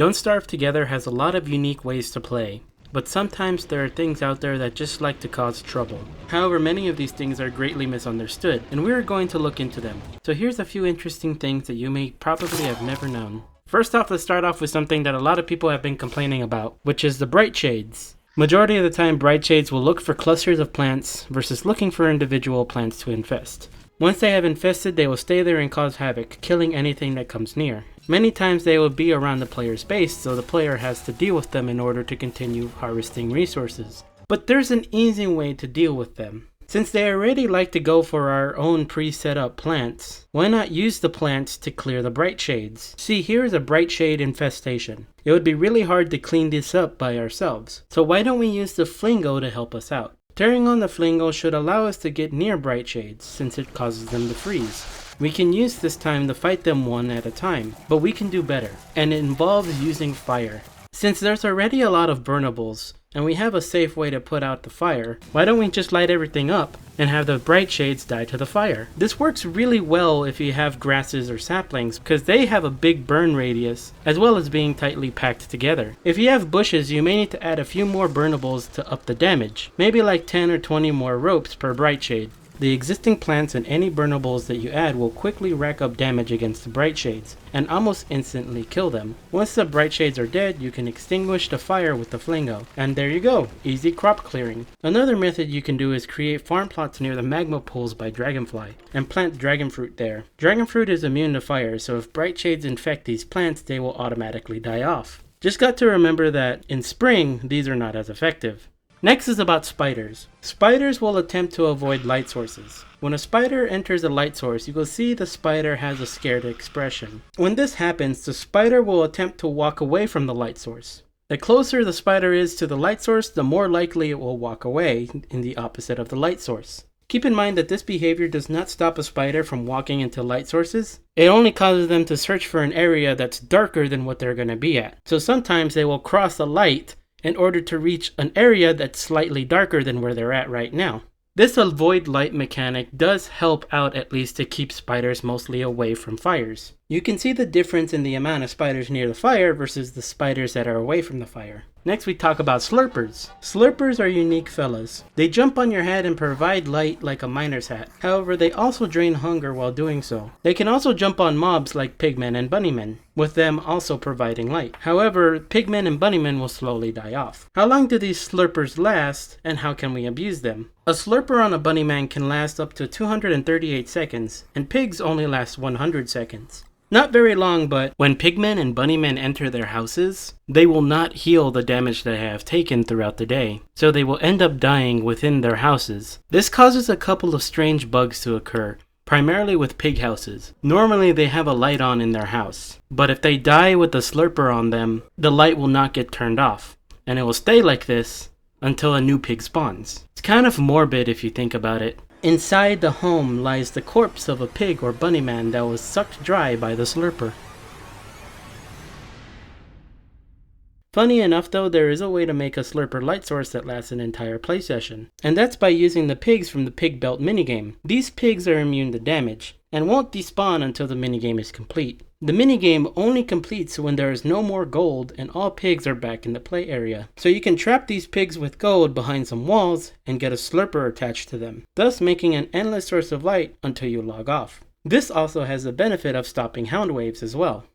Don't Starve Together has a lot of unique ways to play, but sometimes there are things out there that just like to cause trouble. However, many of these things are greatly misunderstood, and we are going to look into them. So here's a few interesting things that you may probably have never known. First off, let's start off with something that a lot of people have been complaining about, which is the bright shades. Majority of the time, bright shades will look for clusters of plants versus looking for individual plants to infest. Once they have infested, they will stay there and cause havoc, killing anything that comes near. Many times they will be around the player's base, so the player has to deal with them in order to continue harvesting resources. But there's an easy way to deal with them. Since they already like to go for our own pre-set up plants, why not use the plants to clear the bright shades? See, here is a bright shade infestation. It would be really hard to clean this up by ourselves. So why don't we use the flingo to help us out? Turning on the flingo should allow us to get near bright shades, since it causes them to freeze. We can use this time to fight them one at a time, but we can do better, and it involves using fire. Since there's already a lot of burnables, and we have a safe way to put out the fire, why don't we just light everything up and have the bright shades die to the fire? This works really well if you have grasses or saplings, because they have a big burn radius, as well as being tightly packed together. If you have bushes, you may need to add a few more burnables to up the damage, maybe like 10 or 20 more ropes per bright shade. The existing plants and any burnables that you add will quickly rack up damage against the bright shades, and almost instantly kill them. Once the bright shades are dead, you can extinguish the fire with the flingo. And there you go, easy crop clearing. Another method you can do is create farm plots near the magma pools by dragonfly, and plant dragon fruit there. Dragon fruit is immune to fire, so if bright shades infect these plants, they will automatically die off. Just got to remember that in spring, these are not as effective. Next is about spiders. Spiders will attempt to avoid light sources. When a spider enters a light source, you will see the spider has a scared expression. When this happens, the spider will attempt to walk away from the light source. The closer the spider is to the light source, the more likely it will walk away in the opposite of the light source. Keep in mind that this behavior does not stop a spider from walking into light sources. It only causes them to search for an area that's darker than what they're going to be at. So sometimes they will cross the light in order to reach an area that's slightly darker than where they're at right now. This avoid light mechanic does help out, at least to keep spiders mostly away from fires. You can see the difference in the amount of spiders near the fire versus the spiders that are away from the fire. Next we talk about slurpers. Slurpers are unique fellas. They jump on your head and provide light like a miner's hat. However, they also drain hunger while doing so. They can also jump on mobs like pigmen and bunnymen, with them also providing light. However, pigmen and bunnymen will slowly die off. How long do these slurpers last, and how can we abuse them? A slurper on a bunnyman can last up to 238 seconds, and pigs only last 100 seconds. Not very long, but when pigmen and bunnymen enter their houses, they will not heal the damage they have taken throughout the day, so they will end up dying within their houses. This causes a couple of strange bugs to occur, primarily with pig houses. Normally they have a light on in their house, but if they die with the slurper on them, the light will not get turned off, and it will stay like this until a new pig spawns. It's kind of morbid if you think about it. Inside the home lies the corpse of a pig or bunnyman that was sucked dry by the slurper. Funny enough though, there is a way to make a slurper light source that lasts an entire play session, and that's by using the pigs from the pig belt minigame. These pigs are immune to damage, and won't despawn until the minigame is complete. The minigame only completes when there is no more gold and all pigs are back in the play area. So you can trap these pigs with gold behind some walls and get a slurper attached to them, thus making an endless source of light until you log off. This also has the benefit of stopping hound waves as well.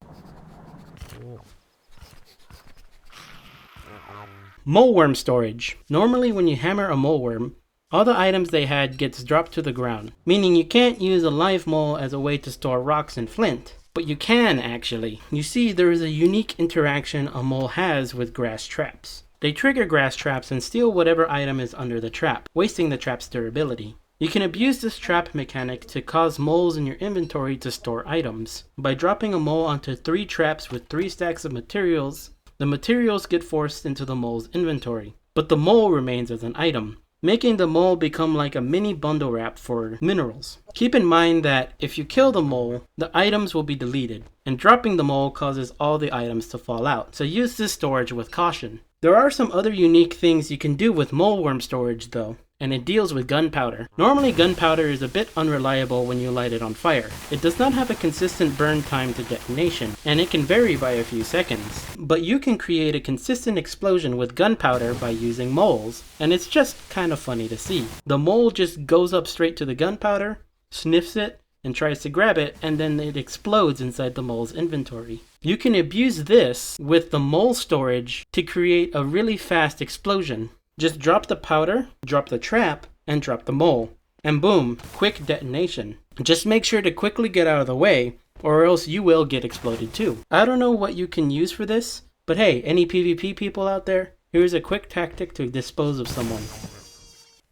Moleworm storage. Normally when you hammer a moleworm, all the items they had gets dropped to the ground, meaning you can't use a live mole as a way to store rocks and flint. But you can actually. You see, there is a unique interaction a mole has with grass traps. They trigger grass traps and steal whatever item is under the trap, wasting the trap's durability. You can abuse this trap mechanic to cause moles in your inventory to store items. By dropping a mole onto 3 traps with 3 stacks of materials, the materials get forced into the mole's inventory, but the mole remains as an item, making the mole become like a mini bundle wrap for minerals. Keep in mind that if you kill the mole, the items will be deleted, and dropping the mole causes all the items to fall out, so use this storage with caution. There are some other unique things you can do with moleworm storage though. and it deals with gunpowder. Normally gunpowder is a bit unreliable when you light it on fire. It does not have a consistent burn time to detonation, and it can vary by a few seconds. But you can create a consistent explosion with gunpowder by using moles, and it's just kind of funny to see. The mole just goes up straight to the gunpowder, sniffs it, and tries to grab it, and then it explodes inside the mole's inventory. You can abuse this with the mole storage to create a really fast explosion. Just drop the powder, drop the trap, and drop the mole. And boom, quick detonation. Just make sure to quickly get out of the way, or else you will get exploded too. I don't know what you can use for this, but hey, any PvP people out there, here's a quick tactic to dispose of someone.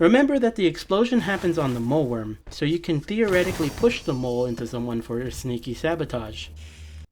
Remember that the explosion happens on the mole worm, so you can theoretically push the mole into someone for a sneaky sabotage.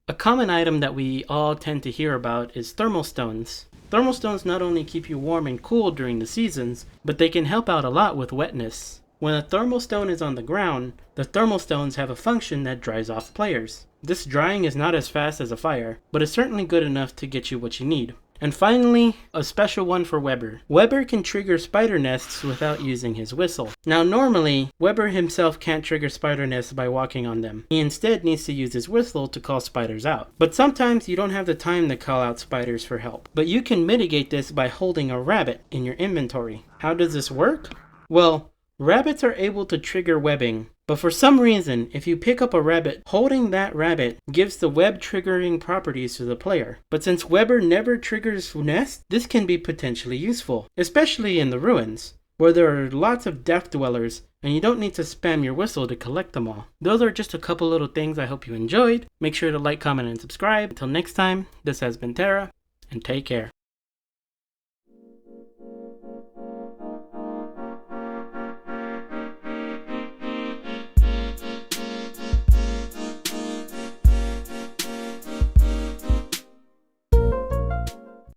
A common item that we all tend to hear about is thermal stones. Thermal stones not only keep you warm and cool during the seasons, but they can help out a lot with wetness. When a thermal stone is on the ground, the thermal stones have a function that dries off players. This drying is not as fast as a fire, but is certainly good enough to get you what you need. And finally, a special one for Weber. Weber can trigger spider nests without using his whistle. Now normally, Weber himself can't trigger spider nests by walking on them. He instead needs to use his whistle to call spiders out. But sometimes you don't have the time to call out spiders for help. But you can mitigate this by holding a rabbit in your inventory. How does this work? Well, rabbits are able to trigger webbing, but for some reason, if you pick up a rabbit, holding that rabbit gives the web triggering properties to the player. But since Weber never triggers nests, this can be potentially useful, especially in the ruins, where there are lots of death dwellers and you don't need to spam your whistle to collect them all. Those are just a couple little things I hope you enjoyed. Make sure to like, comment, and subscribe. Until next time, this has been Tara, and take care.